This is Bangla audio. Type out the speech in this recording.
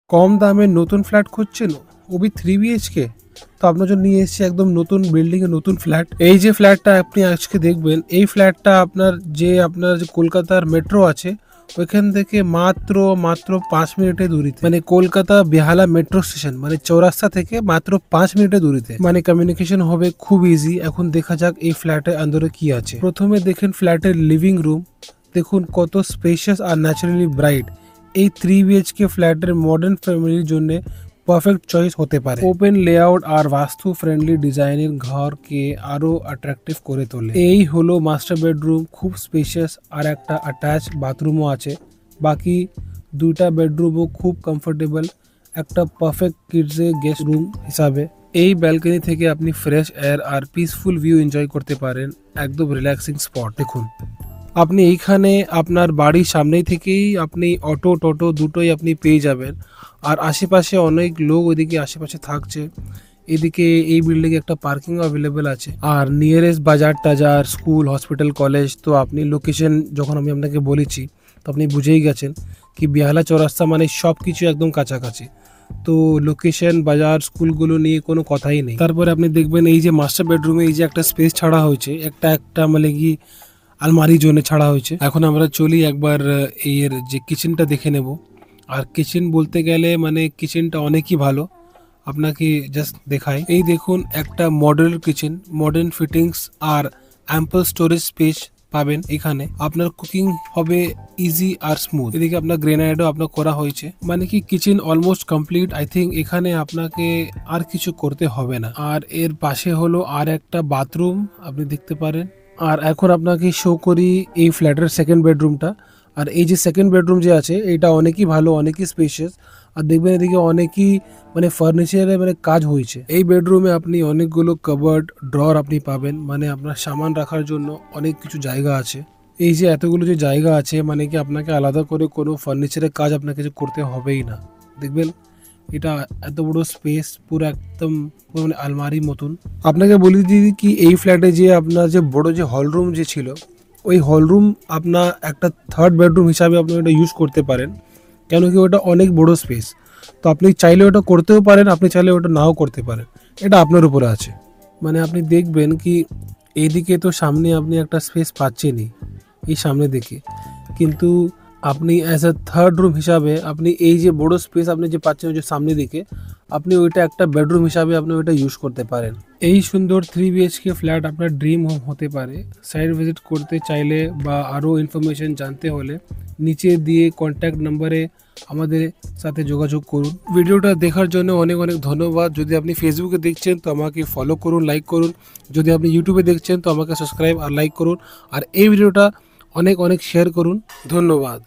কম দামে নতুন ফ্ল্যাট খুঁজছেন, ও বি 3 BHK? তো আপনার জন্য নিয়ে এসেছি একদম নতুন বিল্ডিং এ নতুন ফ্ল্যাট। এই যে ফ্ল্যাটটা আপনি আজকে দেখবেন, এই ফ্ল্যাটটা আপনার যে কলকাতার মেট্রো আছে ওইখান থেকে মাত্র মাত্র 5 মিনিটে দূরিতে, মানে কলকাতা বেহালা মেট্রো স্টেশন মানে চৌরাস্তা থেকে মাত্র 5 মিনিটে দূরিতে, মানে কমিউনিকেশন হবে খুব ইজি। এখন দেখা যাক এই ফ্ল্যাটের আন্দরে কি আছে। প্রথমে দেখেন ফ্ল্যাটের লিভিং রুম, দেখুন কত স্পেশিয়াস আর ন্যাচারালি ব্রাইট। এই 3 BHK ফ্ল্যাটের মডার্ন ফ্যামিলির জন্য পারফেক্ট চয়েস হতে পারে। ওপেন লেআউট আর বাস্তু ফ্রেন্ডলি ডিজাইনের ঘরকে আরো অ্যাট্রাকটিভ করে তোলে। এই হলো মাস্টার বেডরুম, খুব স্পেশিয়াস আর একটা অ্যাটাচ বাথরুমও আছে। বাকি দুইটা বেডরুমও খুব কমফোর্টেবল, একটা পারফেক্ট কিডস গেস্ট রুম হিসাবে। এই ব্যালকনি থেকে আপনি ফ্রেশ এয়ার আর পিসফুল ভিউ এনজয় করতে পারেন, একদম রিল্যাক্সিং স্পট। দেখুন আপনি এইখানে আপনার বাড়ির সামনেই থেকেই আপনি অটো টোটো দুটোই আপনি পেয়ে যাবেন। আর আশেপাশে অনেক লোক ওইদিকে আশেপাশে থাকছে। এদিকে এই বিল্ডিংয়ে একটা পার্কিং অ্যাভেলেবেল আছে। আর নিয়ারেস্ট বাজার টাজার, স্কুল, হসপিটাল, কলেজ। তো আপনি লোকেশন যখন আমি আপনাকে বলেছি তো আপনি বুঝেই গেছেন কি বেহালা চৌরাস্তা মানে সব কিছু একদম কাছাকাছি। তো লোকেশন, বাজার, স্কুলগুলো নিয়ে কোনো কথাই নেই। তারপরে আপনি দেখবেন এই যে মাস্টার বেডরুমে এই যে একটা স্পেস ছাড়া হয়েছে, একটা মানে কি আলমারির জন্য ছাড়া হয়েছে। এখন আমরা চলি একবার এর যে কিচেনটা দেখে নেব। আর কিচেন বলতে গেলে মানে কিচেনটা অনেকই ভালো, আপনাকে জাস্ট দেখাই। এই দেখুন একটা মডেল কিচেন, মডার্ন ফিটিংস আর অ্যাম্পল স্টোরেজ স্পেস পাবেন এখানে। আপনার কুকিং হবে ইজি আর স্মুথ। এদিকে আপনার গ্রেনাইডও আপনার করা হয়েছে, মানে কি kitchen almost complete. I think এখানে আপনাকে আর কিছু করতে হবে না। আর এর পাশে হলো আর একটা বাথরুম আপনি দেখতে পারেন। আর এখন আপনাকে শো করি এই ফ্ল্যাটের সেকেন্ড বেডরুমটা। আর এই যে সেকেন্ড বেডরুম যে আছে এটা অনেকই ভালো, অনেকই স্পেশিয়াস। আর দেখবেন এদিকে অনেকই মানে ফার্নিচারে মানে কাজ হয়েছে। এই বেডরুমে আপনি অনেকগুলো কাবার্ড, ড্রয়ার আপনি পাবেন, মানে আপনার সামান রাখার জন্য অনেক কিছু জায়গা আছে। এই যে এতগুলো যে জায়গা আছে মানে কি আপনাকে আলাদা করে কোনো ফার্নিচারের কাজ আপনাকে কিছু করতে হবেই না। দেখবেন এটা এত বড় স্পেস, পুরো একদম মানে আলমারির মতন। আপনাকে বলি দিদি কি এই ফ্ল্যাটে যে আপনার যে বড় যে হল রুম যে ছিল, ওই হল রুম আপনার একটা থার্ড বেডরুম হিসাবে আপনি এটা ইউজ করতে পারেন। কেন কি ওটা অনেক বড় স্পেস। তো আপনি চাইলে ওটা করতেও পারেন, আপনি চাইলে ওটা নাও করতে পারেন, এটা আপনার উপরে আছে। মানে আপনি দেখবেন কি এইদিকে তো সামনে আপনি একটা স্পেস পাচ্ছেনই এই সামনে দিকে, কিন্তু আপনি অ্যাজ আ থার্ড রুম হিসাবে আপনি এই যে বড় স্পেস আপনি যে পাচ্ছেন ওই যে সামনে দিকে, আপনি ওইটা একটা বেডরুম হিসাবে আপনি ওইটা ইউজ করতে পারেন। এই সুন্দর 3 BHK ফ্ল্যাট আপনার ড্রিম হোম হতে পারে। সাইট ভিজিট করতে চাইলে বা আরও ইনফরমেশন জানতে হলে নিচে দিয়ে কন্ট্যাক্ট নাম্বারে আমাদের সাথে যোগাযোগ করুন। ভিডিওটা দেখার জন্য অনেক অনেক ধন্যবাদ। যদি আপনি ফেসবুকে দেখছেন তো আমাকে ফলো করুন, লাইক করুন। যদি আপনি ইউটিউবে দেখছেন তো আমাকে সাবস্ক্রাইব আর লাইক করুন। আর এই ভিডিওটা অনেক অনেক শেয়ার করুন। ধন্যবাদ।